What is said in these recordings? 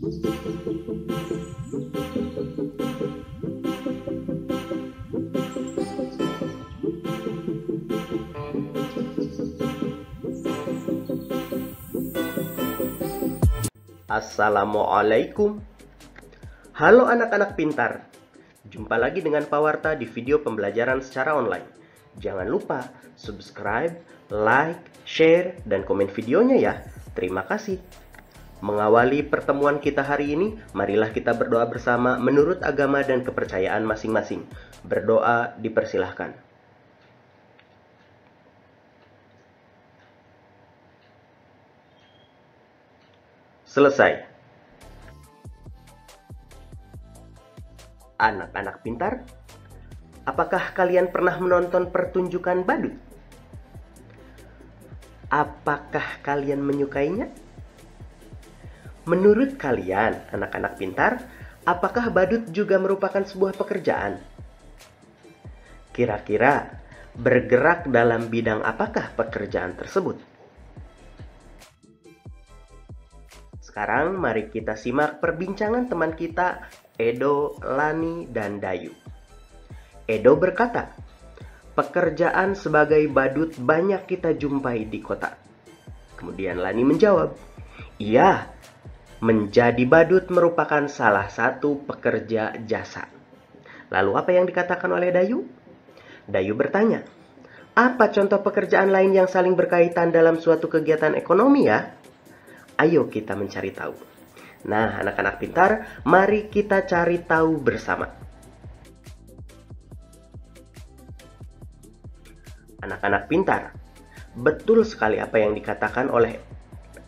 Assalamualaikum. Halo anak-anak pintar. Jumpa lagi dengan Pak Warta di video pembelajaran secara online. Jangan lupa subscribe, like, share, dan komen videonya ya. Terima kasih. Mengawali pertemuan kita hari ini, marilah kita berdoa bersama menurut agama dan kepercayaan masing-masing. Berdoa dipersilahkan. Selesai. Anak-anak pintar, apakah kalian pernah menonton pertunjukan badut? Apakah kalian menyukainya? Menurut kalian, anak-anak pintar, apakah badut juga merupakan sebuah pekerjaan? Kira-kira bergerak dalam bidang apakah pekerjaan tersebut? Sekarang mari kita simak perbincangan teman kita Edo, Lani, dan Dayu. Edo berkata, pekerjaan sebagai badut banyak kita jumpai di kota. Kemudian Lani menjawab, iya, menjadi badut merupakan salah satu pekerja jasa. Lalu apa yang dikatakan oleh Dayu? Dayu bertanya, apa contoh pekerjaan lain yang saling berkaitan dalam suatu kegiatan ekonomi ya? Ayo kita mencari tahu. Nah, anak-anak pintar, mari kita cari tahu bersama. Anak-anak pintar, betul sekali apa yang dikatakan oleh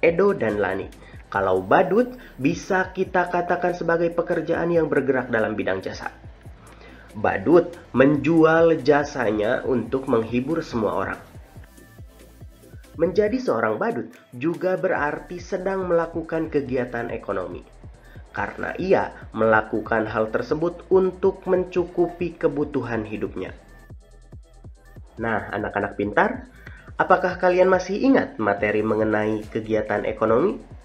Edo dan Lani. Kalau badut bisa kita katakan sebagai pekerjaan yang bergerak dalam bidang jasa. Badut menjual jasanya untuk menghibur semua orang. Menjadi seorang badut juga berarti sedang melakukan kegiatan ekonomi. Karena ia melakukan hal tersebut untuk mencukupi kebutuhan hidupnya. Nah, anak-anak pintar, apakah kalian masih ingat materi mengenai kegiatan ekonomi?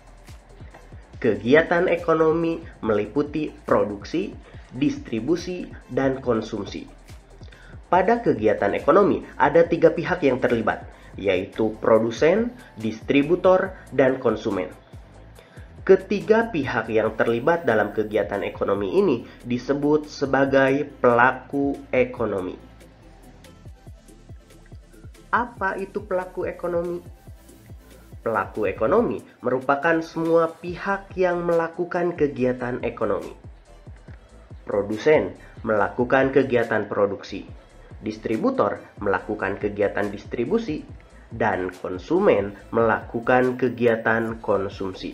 Kegiatan ekonomi meliputi produksi, distribusi, dan konsumsi. Pada kegiatan ekonomi ada 3 pihak yang terlibat, yaitu produsen, distributor, dan konsumen. Ketiga pihak yang terlibat dalam kegiatan ekonomi ini disebut sebagai pelaku ekonomi. Apa itu pelaku ekonomi? Pelaku ekonomi merupakan semua pihak yang melakukan kegiatan ekonomi. Produsen melakukan kegiatan produksi, distributor melakukan kegiatan distribusi, dan konsumen melakukan kegiatan konsumsi.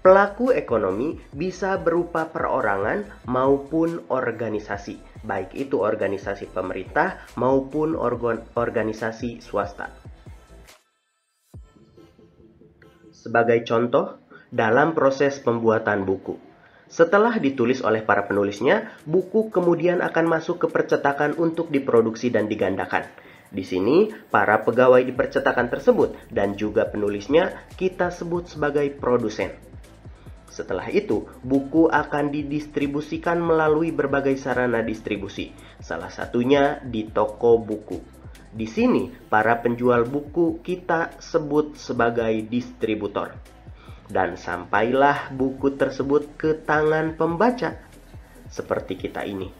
Pelaku ekonomi bisa berupa perorangan maupun organisasi, baik itu organisasi pemerintah maupun organisasi swasta. Sebagai contoh, dalam proses pembuatan buku, setelah ditulis oleh para penulisnya, buku kemudian akan masuk ke percetakan untuk diproduksi dan digandakan. Di sini, para pegawai di percetakan tersebut dan juga penulisnya kita sebut sebagai produsen. Setelah itu, buku akan didistribusikan melalui berbagai sarana distribusi, salah satunya di toko buku. Di sini, para penjual buku kita sebut sebagai distributor. Dan sampailah buku tersebut ke tangan pembaca, seperti kita ini.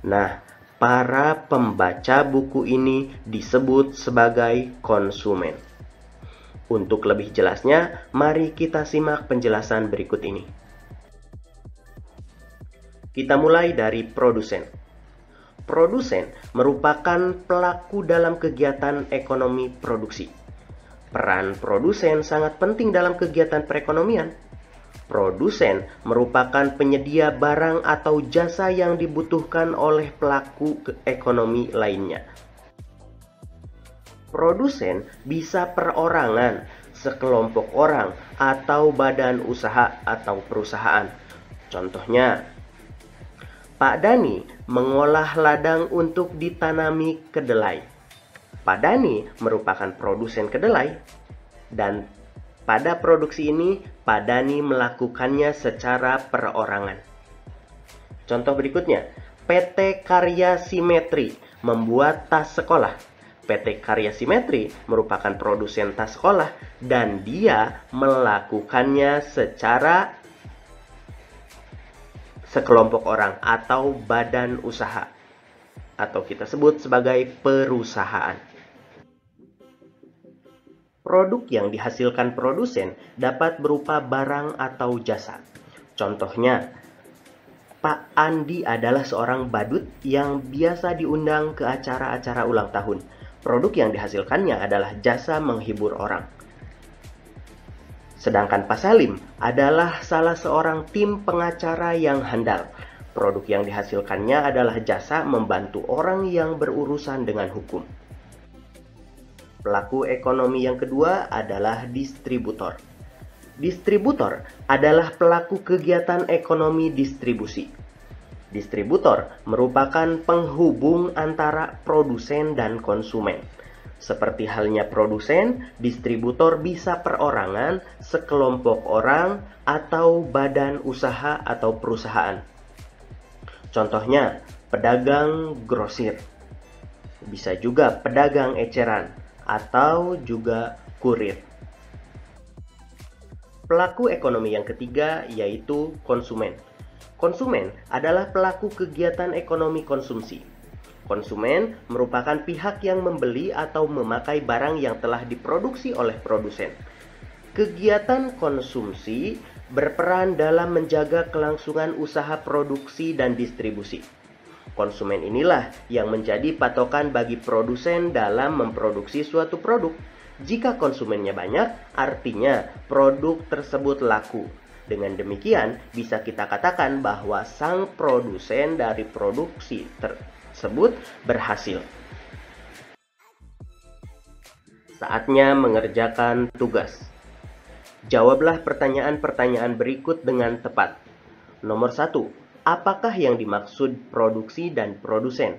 Nah, para pembaca buku ini disebut sebagai konsumen. Untuk lebih jelasnya, mari kita simak penjelasan berikut ini. Kita mulai dari produsen. Produsen merupakan pelaku dalam kegiatan ekonomi produksi. Peran produsen sangat penting dalam kegiatan perekonomian. Produsen merupakan penyedia barang atau jasa yang dibutuhkan oleh pelaku ekonomi lainnya. Produsen bisa perorangan, sekelompok orang, atau badan usaha atau perusahaan. Contohnya, Pak Dani mengolah ladang untuk ditanami kedelai. Pak Dani merupakan produsen kedelai dan Pada produksi ini, Padani melakukannya secara perorangan. Contoh berikutnya, PT Karya Simetri membuat tas sekolah. PT Karya Simetri merupakan produsen tas sekolah dan dia melakukannya secara sekelompok orang atau badan usaha, atau kita sebut sebagai perusahaan. Produk yang dihasilkan produsen dapat berupa barang atau jasa. Contohnya, Pak Andi adalah seorang badut yang biasa diundang ke acara-acara ulang tahun. Produk yang dihasilkannya adalah jasa menghibur orang. Sedangkan Pak Salim adalah salah seorang tim pengacara yang handal. Produk yang dihasilkannya adalah jasa membantu orang yang berurusan dengan hukum. Pelaku ekonomi yang kedua adalah distributor. Distributor adalah pelaku kegiatan ekonomi distribusi. Distributor merupakan penghubung antara produsen dan konsumen. Seperti halnya produsen, distributor bisa perorangan, sekelompok orang, atau badan usaha atau perusahaan. Contohnya, pedagang grosir. Bisa juga pedagang eceran, atau juga kurir. Pelaku ekonomi yang ketiga yaitu konsumen. Konsumen adalah pelaku kegiatan ekonomi konsumsi. Konsumen merupakan pihak yang membeli atau memakai barang yang telah diproduksi oleh produsen. Kegiatan konsumsi berperan dalam menjaga kelangsungan usaha produksi dan distribusi. Konsumen inilah yang menjadi patokan bagi produsen dalam memproduksi suatu produk. Jika konsumennya banyak, artinya produk tersebut laku. Dengan demikian, bisa kita katakan bahwa sang produsen dari produksi tersebut berhasil. Saatnya mengerjakan tugas. Jawablah pertanyaan-pertanyaan berikut dengan tepat. Nomor 1. Apakah yang dimaksud produksi dan produsen?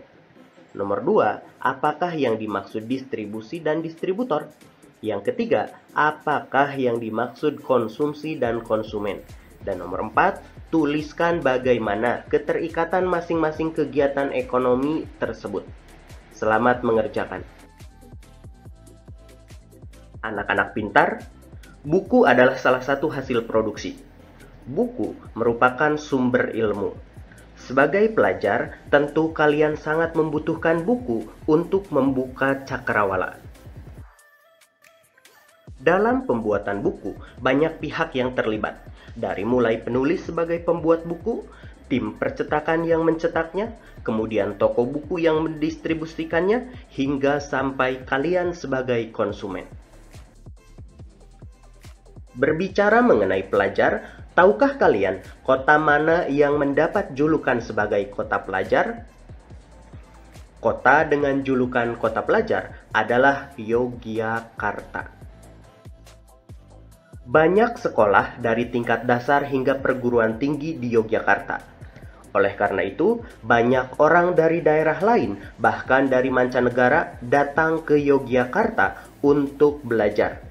Nomor 2, apakah yang dimaksud distribusi dan distributor? Yang ketiga, apakah yang dimaksud konsumsi dan konsumen? Dan nomor 4, tuliskan bagaimana keterikatan masing-masing kegiatan ekonomi tersebut. Selamat mengerjakan. Anak-anak pintar, buku adalah salah satu hasil produksi. Buku merupakan sumber ilmu. Sebagai pelajar, tentu kalian sangat membutuhkan buku untuk membuka cakrawala. Dalam pembuatan buku, banyak pihak yang terlibat. Dari mulai penulis sebagai pembuat buku, tim percetakan yang mencetaknya, kemudian toko buku yang mendistribusikannya, hingga sampai kalian sebagai konsumen. Berbicara mengenai pelajar, tahukah kalian kota mana yang mendapat julukan sebagai kota pelajar? Kota dengan julukan kota pelajar adalah Yogyakarta. Banyak sekolah dari tingkat dasar hingga perguruan tinggi di Yogyakarta. Oleh karena itu, banyak orang dari daerah lain, bahkan dari mancanegara, datang ke Yogyakarta untuk belajar.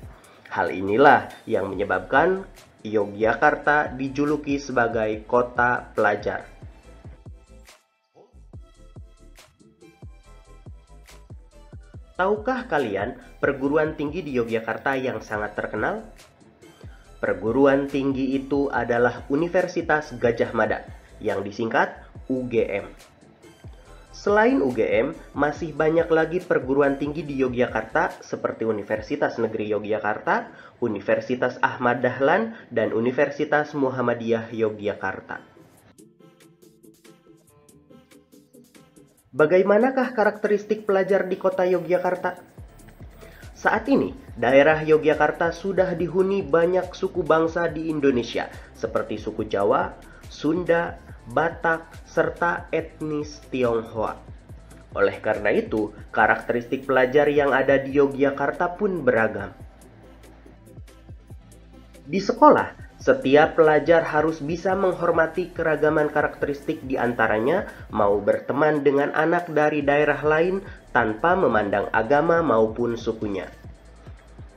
Hal inilah yang menyebabkan Yogyakarta dijuluki sebagai kota pelajar. Tahukah kalian perguruan tinggi di Yogyakarta yang sangat terkenal? Perguruan tinggi itu adalah Universitas Gadjah Mada, yang disingkat UGM. Selain UGM, masih banyak lagi perguruan tinggi di Yogyakarta seperti Universitas Negeri Yogyakarta, Universitas Ahmad Dahlan, dan Universitas Muhammadiyah Yogyakarta. Bagaimanakah karakteristik pelajar di kota Yogyakarta? Saat ini, daerah Yogyakarta sudah dihuni banyak suku bangsa di Indonesia, seperti suku Jawa, Sunda, Batak, serta etnis Tionghoa. Oleh karena itu, karakteristik pelajar yang ada di Yogyakarta pun beragam. Di sekolah, setiap pelajar harus bisa menghormati keragaman karakteristik di antaranya, mau berteman dengan anak dari daerah lain tanpa memandang agama maupun sukunya.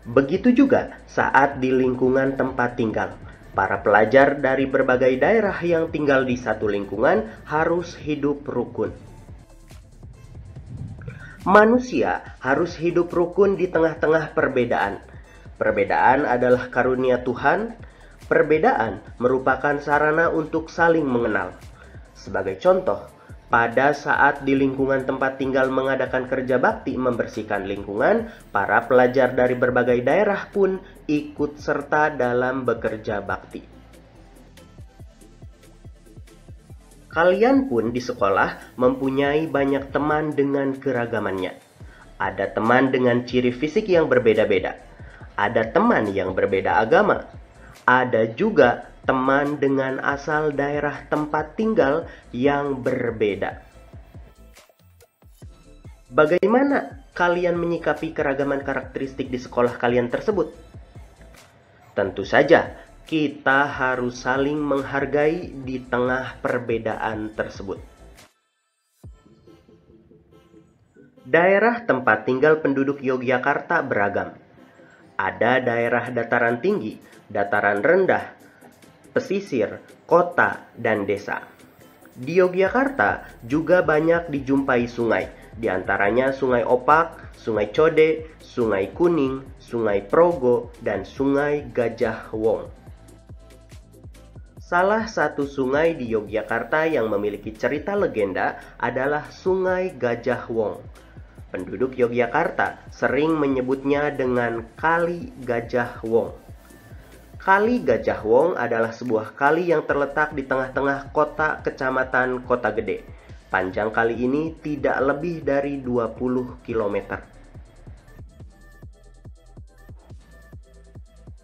Begitu juga saat di lingkungan tempat tinggal. Para pelajar dari berbagai daerah yang tinggal di satu lingkungan harus hidup rukun. Manusia harus hidup rukun di tengah-tengah perbedaan. Perbedaan adalah karunia Tuhan. Perbedaan merupakan sarana untuk saling mengenal. Sebagai contoh, pada saat di lingkungan tempat tinggal mengadakan kerja bakti membersihkan lingkungan, para pelajar dari berbagai daerah pun ikut serta dalam bekerja bakti. Kalian pun di sekolah mempunyai banyak teman dengan keragamannya. Ada teman dengan ciri fisik yang berbeda-beda. Ada teman yang berbeda agama. Ada juga teman dengan asal daerah tempat tinggal yang berbeda. Bagaimana kalian menyikapi keragaman karakteristik di sekolah kalian tersebut? Tentu saja, kita harus saling menghargai di tengah perbedaan tersebut. Daerah tempat tinggal penduduk Yogyakarta beragam. Ada daerah dataran tinggi, dataran rendah, pesisir, kota, dan desa. Di Yogyakarta juga banyak dijumpai sungai, di antaranya Sungai Opak, Sungai Code, Sungai Kuning, Sungai Progo, dan Sungai Gajah Wong. Salah satu sungai di Yogyakarta yang memiliki cerita legenda adalah Sungai Gajah Wong. Penduduk Yogyakarta sering menyebutnya dengan Kali Gajah Wong. Kali Gajah Wong adalah sebuah kali yang terletak di tengah-tengah kota kecamatan Kota Gede. Panjang kali ini tidak lebih dari 20 km.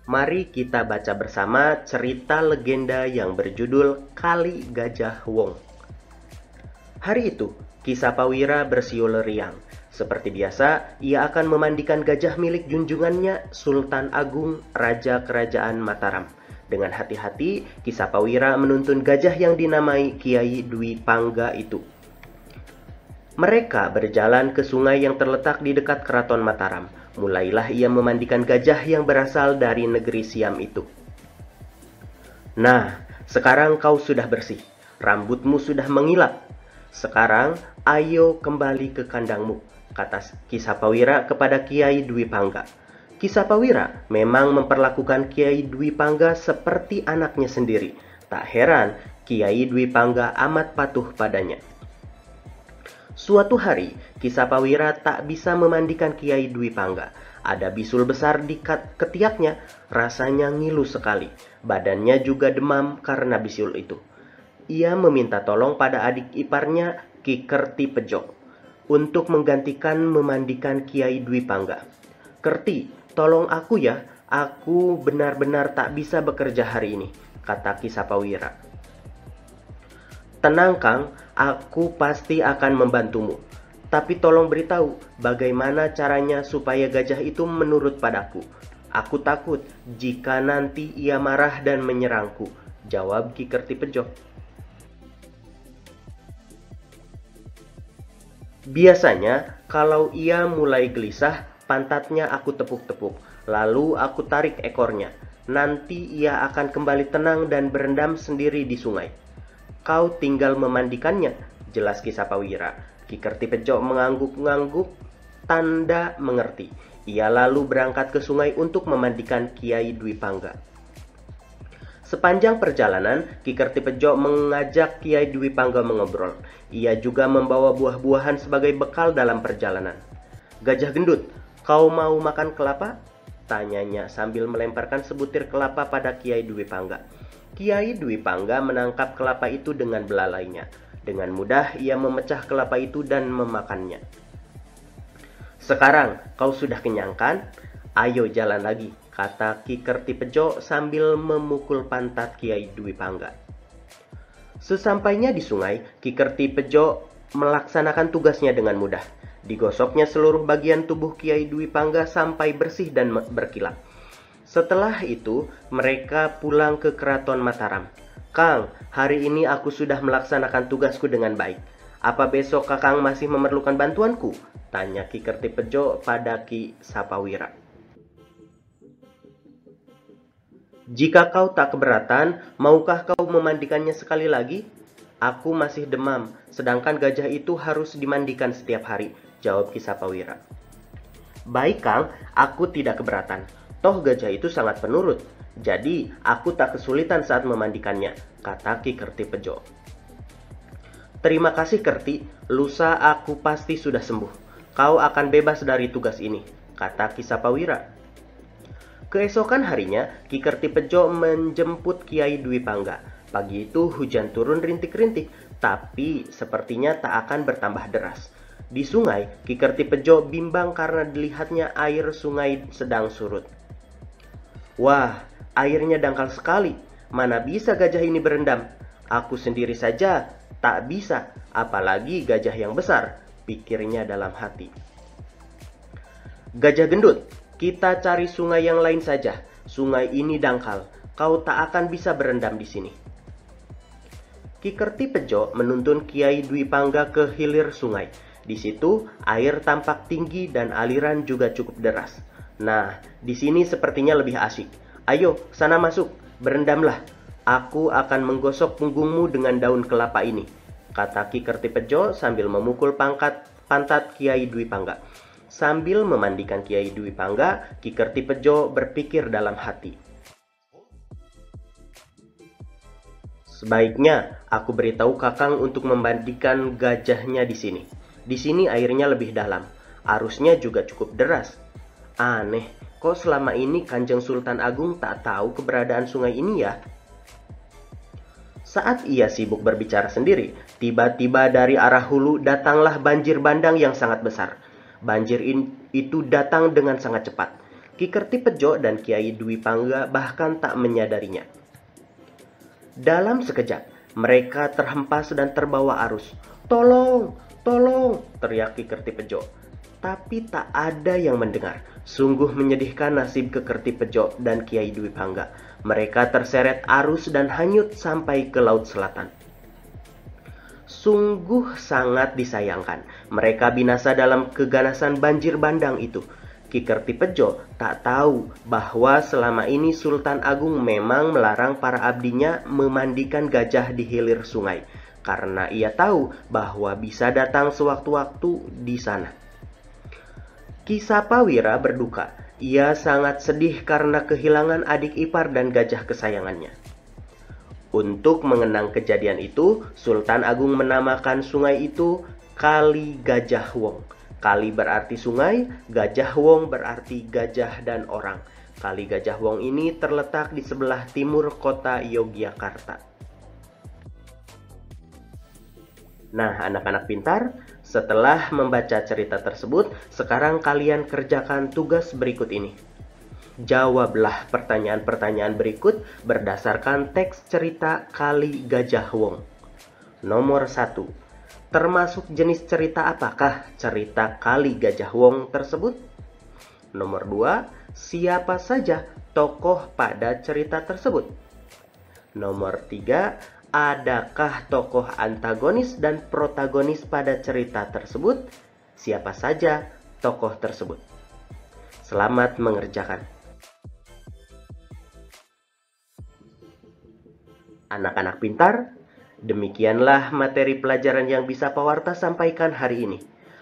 Mari kita baca bersama cerita legenda yang berjudul Kali Gajah Wong. Hari itu, Ki Sapawira bersiul riang. Seperti biasa, ia akan memandikan gajah milik junjungannya, Sultan Agung Raja Kerajaan Mataram. Dengan hati-hati, Ki Sapawira menuntun gajah yang dinamai Kiai Dwi Pangga itu. Mereka berjalan ke sungai yang terletak di dekat Keraton Mataram. Mulailah ia memandikan gajah yang berasal dari negeri Siam itu. Nah, sekarang kau sudah bersih. Rambutmu sudah mengilap. Sekarang, ayo kembali ke kandangmu, kata Ki Sapawira kepada Kiai Dwi Pangga. Ki Sapawira memang memperlakukan Kiai Dwi Pangga seperti anaknya sendiri. Tak heran, Kiai Dwi Pangga amat patuh padanya. Suatu hari, Ki Sapawira tak bisa memandikan Kiai Dwi Pangga. Ada bisul besar di ketiaknya, rasanya ngilu sekali. Badannya juga demam karena bisul itu. Ia meminta tolong pada adik iparnya, Ki Kerti Pejo, untuk menggantikan memandikan Kiai Dwi Pangga. "Kerti, tolong aku ya, aku benar-benar tak bisa bekerja hari ini," kata Ki Sapawira. "Tenang Kang, aku pasti akan membantumu. Tapi tolong beritahu bagaimana caranya supaya gajah itu menurut padaku. Aku takut jika nanti ia marah dan menyerangku," jawab Ki Kerti Pejo. "Biasanya kalau ia mulai gelisah, pantatnya aku tepuk-tepuk, lalu aku tarik ekornya. Nanti ia akan kembali tenang dan berendam sendiri di sungai. Kau tinggal memandikannya," jelas Ki Sapawira. Ki Kerti Pejo mengangguk-ngangguk tanda mengerti. Ia lalu berangkat ke sungai untuk memandikan Kiai Dwi Pangga. Sepanjang perjalanan, Ki Kerti Pejo mengajak Kiai Dwi Pangga mengobrol. Ia juga membawa buah-buahan sebagai bekal dalam perjalanan. "Gajah gendut, kau mau makan kelapa?" tanyanya sambil melemparkan sebutir kelapa pada Kiai Dwi Pangga. Kiai Dwi Pangga menangkap kelapa itu dengan belalainya. Dengan mudah ia memecah kelapa itu dan memakannya. "Sekarang kau sudah kenyang kan? Ayo jalan lagi," kata Ki Kerti Pejo sambil memukul pantat Kiai Dwi Pangga. Sesampainya di sungai, Ki Kerti Pejo melaksanakan tugasnya dengan mudah. Digosoknya seluruh bagian tubuh Kiai Dwi Pangga sampai bersih dan berkilat. Setelah itu, mereka pulang ke Keraton Mataram. "Kang, hari ini aku sudah melaksanakan tugasku dengan baik. Apa besok Kakang masih memerlukan bantuanku?" tanya Ki Kerti Pejo pada Ki Sapawira. Jika kau tak keberatan, maukah kau memandikannya sekali lagi? Aku masih demam, sedangkan gajah itu harus dimandikan setiap hari, jawab Kisapawira. Baik Kang, aku tidak keberatan. Toh gajah itu sangat penurut, jadi aku tak kesulitan saat memandikannya, kata Ki Kertipejo. Terima kasih Kerti, lusa aku pasti sudah sembuh. Kau akan bebas dari tugas ini, kata Kisapawira. Keesokan harinya, Ki Kertipejo menjemput Kiai Dwi Pangga. Pagi itu hujan turun rintik-rintik, tapi sepertinya tak akan bertambah deras. Di sungai, Ki Kertipejo bimbang karena dilihatnya air sungai sedang surut. Wah, airnya dangkal sekali. Mana bisa gajah ini berendam? Aku sendiri saja tak bisa, apalagi gajah yang besar, pikirnya dalam hati. Gajah gendut, kita cari sungai yang lain saja. Sungai ini dangkal, kau tak akan bisa berendam di sini. Ki Kertipejo menuntun Kiai Dwi Pangga ke hilir sungai. Di situ air tampak tinggi dan aliran juga cukup deras. Nah, di sini sepertinya lebih asik. Ayo, sana masuk, berendamlah. Aku akan menggosok punggungmu dengan daun kelapa ini, kata Ki Kertipejo sambil memukul pantat Kiai Dwi Pangga. Sambil memandikan Kiai Dwi Pangga, Ki Kertipejo berpikir dalam hati. Sebaiknya aku beritahu Kakang untuk memandikan gajahnya di sini. Di sini airnya lebih dalam, arusnya juga cukup deras. Aneh, kok selama ini Kanjeng Sultan Agung tak tahu keberadaan sungai ini ya? Saat ia sibuk berbicara sendiri, tiba-tiba dari arah hulu datanglah banjir bandang yang sangat besar. Banjir itu datang dengan sangat cepat. Ki Kertipejo dan Kiai Dwi Pangga bahkan tak menyadarinya. Dalam sekejap, mereka terhempas dan terbawa arus. Tolong, tolong, teriak Ki Kertipejo. Tapi tak ada yang mendengar. Sungguh menyedihkan nasib Ki Kertipejo dan Kiai Dwi Pangga. Mereka terseret arus dan hanyut sampai ke Laut Selatan. Sungguh sangat disayangkan, mereka binasa dalam keganasan banjir bandang itu. Ki Kertipejo tak tahu bahwa selama ini Sultan Agung memang melarang para abdinya memandikan gajah di hilir sungai, karena ia tahu bahwa bisa datang sewaktu-waktu di sana. Kisapawira berduka, ia sangat sedih karena kehilangan adik ipar dan gajah kesayangannya. Untuk mengenang kejadian itu, Sultan Agung menamakan sungai itu Kali Gajah Wong. Kali berarti sungai, Gajah Wong berarti gajah dan orang. Kali Gajah Wong ini terletak di sebelah timur kota Yogyakarta. Nah, anak-anak pintar, setelah membaca cerita tersebut, sekarang kalian kerjakan tugas berikut ini. Jawablah pertanyaan-pertanyaan berikut berdasarkan teks cerita Kali Gajah Wong. Nomor 1. Termasuk jenis cerita apakah cerita Kali Gajah Wong tersebut? Nomor 2. Siapa saja tokoh pada cerita tersebut? Nomor 3. Adakah tokoh antagonis dan protagonis pada cerita tersebut? Siapa saja tokoh tersebut? Selamat mengerjakan. Anak-anak pintar, demikianlah materi pelajaran yang bisa Pawarta sampaikan hari ini.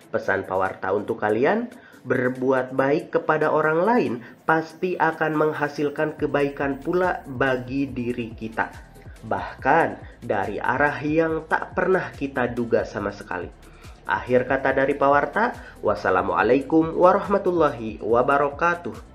Pesan Pawarta untuk kalian, berbuat baik kepada orang lain pasti akan menghasilkan kebaikan pula bagi diri kita. Bahkan dari arah yang tak pernah kita duga sama sekali. Akhir kata dari Pawarta, wassalamualaikum warahmatullahi wabarakatuh.